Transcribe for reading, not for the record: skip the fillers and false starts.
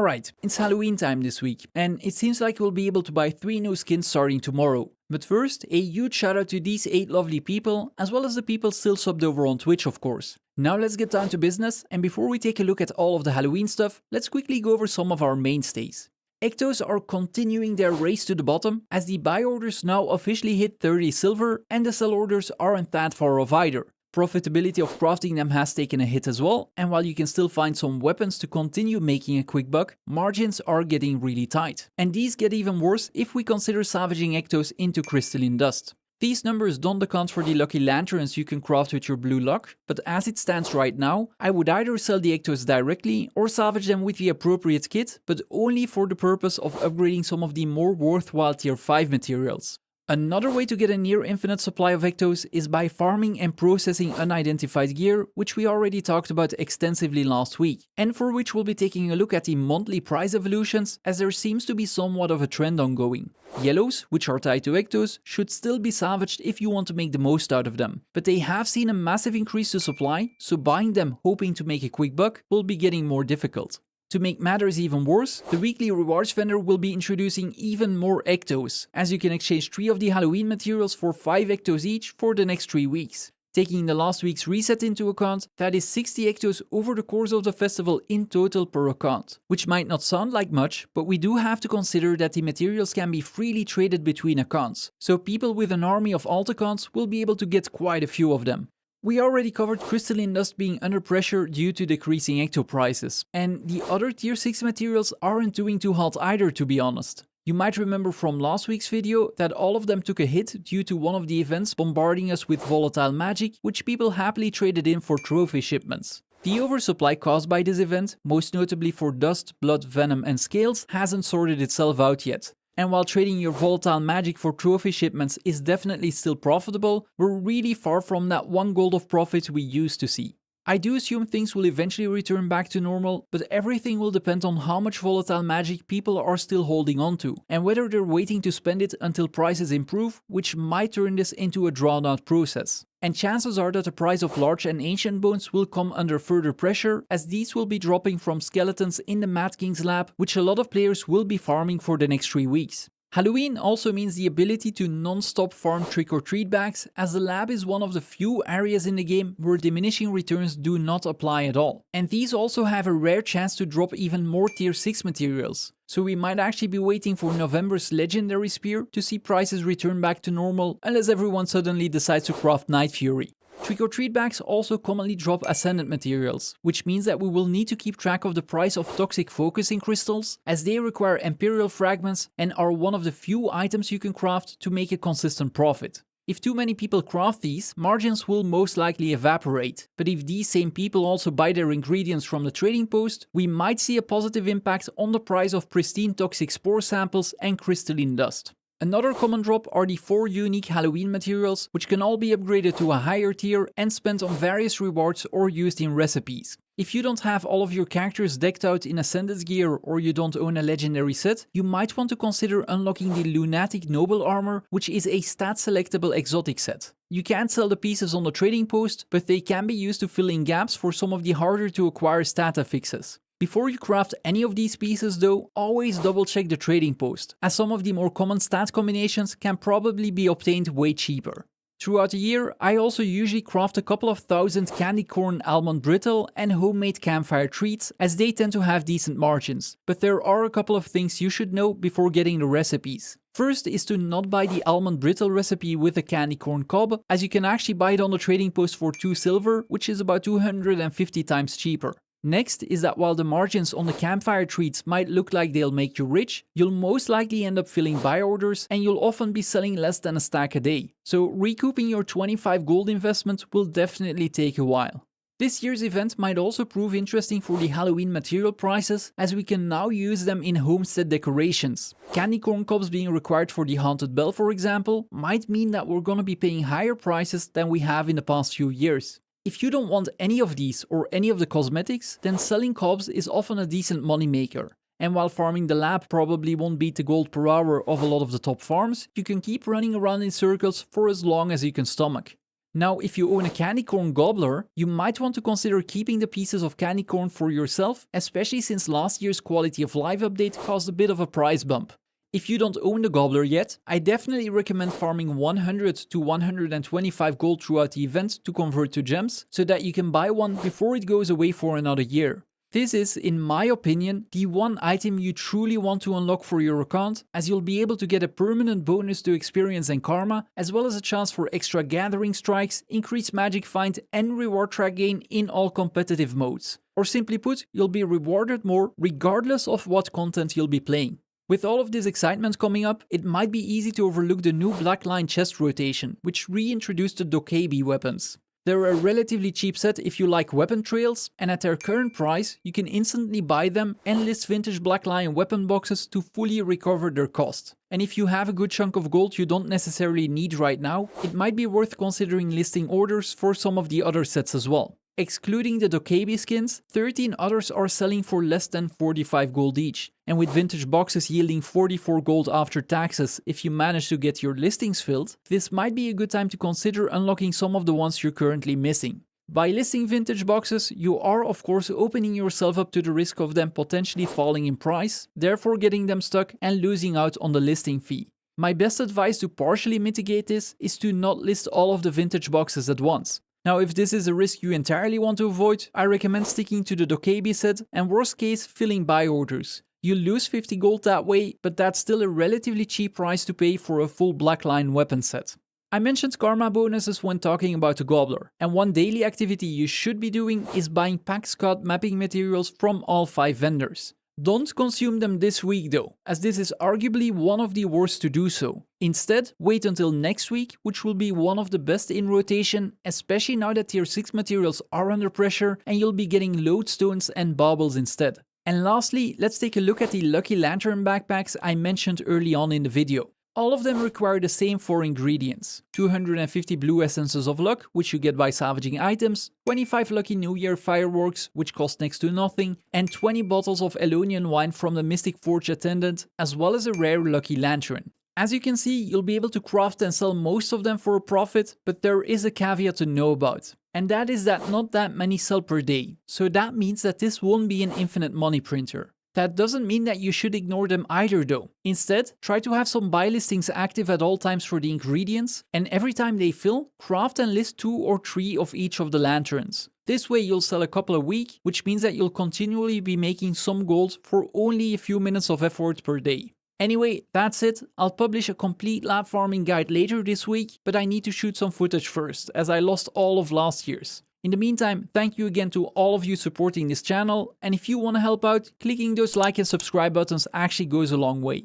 Alright, it's Halloween time this week, and it seems like we'll be able to buy 3 new skins starting tomorrow. But first, a huge shout out to these 8 lovely people, as well as the people still subbed over on Twitch of course. Now let's get down to business, and before we take a look at all of the Halloween stuff, let's quickly go over some of our mainstays. Ectos are continuing their race to the bottom, as the buy orders now officially hit 30 silver, and the sell orders aren't that far off either. Profitability of crafting them has taken a hit as well, and while you can still find some weapons to continue making a quick buck, margins are getting really tight. And these get even worse if we consider salvaging Ectos into crystalline dust. These numbers don't account for the lucky lanterns you can craft with your blue luck, but as it stands right now, I would either sell the Ectos directly or salvage them with the appropriate kit, but only for the purpose of upgrading some of the more worthwhile tier 5 materials. Another way to get a near infinite supply of Ectos is by farming and processing unidentified gear, which we already talked about extensively last week, and for which we'll be taking a look at the monthly price evolutions, as there seems to be somewhat of a trend ongoing. Yellows, which are tied to Ectos, should still be salvaged if you want to make the most out of them, but they have seen a massive increase to supply, so buying them hoping to make a quick buck will be getting more difficult. To make matters even worse, the weekly rewards vendor will be introducing even more Ectos, as you can exchange 3 of the Halloween materials for 5 Ectos each for the next 3 weeks. Taking the last week's reset into account, that is 60 Ectos over the course of the festival in total per account. Which might not sound like much, but we do have to consider that the materials can be freely traded between accounts, so people with an army of alt accounts will be able to get quite a few of them. We already covered crystalline dust being under pressure due to decreasing Ecto prices, and the other tier 6 materials aren't doing too hot either, to be honest. You might remember from last week's video that all of them took a hit due to one of the events bombarding us with volatile magic, which people happily traded in for trophy shipments. The oversupply caused by this event, most notably for dust, blood, venom and scales, hasn't sorted itself out yet. And while trading your volatile magic for trophy shipments is definitely still profitable, we're really far from that 1 gold of profit we used to see. I do assume things will eventually return back to normal, but everything will depend on how much volatile magic people are still holding on to, and whether they're waiting to spend it until prices improve, which might turn this into a drawn out process. And chances are that the price of large and ancient bones will come under further pressure, as these will be dropping from skeletons in the Mad King's lab, which a lot of players will be farming for the next 3 weeks. Halloween also means the ability to non-stop farm trick-or-treat bags, as the lab is one of the few areas in the game where diminishing returns do not apply at all. And these also have a rare chance to drop even more tier 6 materials. So we might actually be waiting for November's legendary spear to see prices return back to normal, unless everyone suddenly decides to craft Night Fury. Trick-or-treat bags also commonly drop ascendant materials, which means that we will need to keep track of the price of toxic focusing crystals, as they require imperial fragments and are one of the few items you can craft to make a consistent profit. If too many people craft these, margins will most likely evaporate, but if these same people also buy their ingredients from the trading post, we might see a positive impact on the price of pristine toxic spore samples and crystalline dust. Another common drop are the 4 unique Halloween materials, which can all be upgraded to a higher tier and spent on various rewards or used in recipes. If you don't have all of your characters decked out in Ascended gear or you don't own a legendary set, you might want to consider unlocking the Lunatic Noble Armor, which is a stat selectable exotic set. You can't sell the pieces on the trading post, but they can be used to fill in gaps for some of the harder to acquire stat affixes. Before you craft any of these pieces though, always double check the trading post, as some of the more common stat combinations can probably be obtained way cheaper. Throughout the year, I also usually craft a couple of thousand candy corn almond brittle and homemade campfire treats, as they tend to have decent margins, but there are a couple of things you should know before getting the recipes. First is to not buy the almond brittle recipe with a candy corn cob, as you can actually buy it on the trading post for 2 silver, which is about 250 times cheaper. Next is that while the margins on the campfire treats might look like they'll make you rich, you'll most likely end up filling buy orders and you'll often be selling less than a stack a day. So recouping your 25 gold investment will definitely take a while. This year's event might also prove interesting for the Halloween material prices, as we can now use them in homestead decorations. Candy corn cobs being required for the Haunted Bell, for example, might mean that we're gonna be paying higher prices than we have in the past few years. If you don't want any of these or any of the cosmetics, then selling cobs is often a decent moneymaker. And while farming the lab probably won't beat the gold per hour of a lot of the top farms, you can keep running around in circles for as long as you can stomach. Now, if you own a candy corn gobbler, you might want to consider keeping the pieces of candy corn for yourself, especially since last year's quality of life update caused a bit of a price bump. If you don't own the gobbler yet, I definitely recommend farming 100 to 125 gold throughout the event to convert to gems, so that you can buy one before it goes away for another year. This is, in my opinion, the one item you truly want to unlock for your account, as you'll be able to get a permanent bonus to experience and karma, as well as a chance for extra gathering strikes, increased magic find and reward track gain in all competitive modes. Or simply put, you'll be rewarded more regardless of what content you'll be playing. With all of this excitement coming up, it might be easy to overlook the new Black Line chest rotation, which reintroduced the Dokkaebi weapons. They're a relatively cheap set if you like weapon trails, and at their current price, you can instantly buy them and list vintage Black Lion weapon boxes to fully recover their cost. And if you have a good chunk of gold you don't necessarily need right now, it might be worth considering listing orders for some of the other sets as well. Excluding the Dokkaebi skins, 13 others are selling for less than 45 gold each, and with vintage boxes yielding 44 gold after taxes if you manage to get your listings filled, this might be a good time to consider unlocking some of the ones you're currently missing. By listing vintage boxes, you are of course opening yourself up to the risk of them potentially falling in price, therefore getting them stuck and losing out on the listing fee. My best advice to partially mitigate this is to not list all of the vintage boxes at once. Now, if this is a risk you entirely want to avoid, I recommend sticking to the Dokkaebi set and worst case filling buy orders. You lose 50 gold that way, but that's still a relatively cheap price to pay for a full Black Line weapon set. I mentioned karma bonuses when talking about the gobbler, and one daily activity you should be doing is buying Pact Scout mapping materials from all 5 vendors. Don't consume them this week though, as this is arguably one of the worst to do so. Instead, wait until next week, which will be one of the best in rotation, especially now that tier 6 materials are under pressure and you'll be getting lodestones and baubles instead. And lastly, let's take a look at the Lucky Lantern backpacks I mentioned early on in the video. All of them require the same 4 ingredients: 250 blue essences of luck, which you get by salvaging items, 25 lucky New Year fireworks, which cost next to nothing, and 20 bottles of Elonian wine from the Mystic Forge attendant, as well as a rare Lucky Lantern. As you can see, you'll be able to craft and sell most of them for a profit, but there is a caveat to know about. And that is that not that many sell per day, so that means that this won't be an infinite money printer. That doesn't mean that you should ignore them either though. Instead, try to have some buy listings active at all times for the ingredients, and every time they fill, craft and list 2 or 3 of each of the lanterns. This way you'll sell a couple a week, which means that you'll continually be making some gold for only a few minutes of effort per day. Anyway, that's it. I'll publish a complete lab farming guide later this week, but I need to shoot some footage first, as I lost all of last year's. In the meantime, thank you again to all of you supporting this channel, and if you want to help out, clicking those like and subscribe buttons actually goes a long way.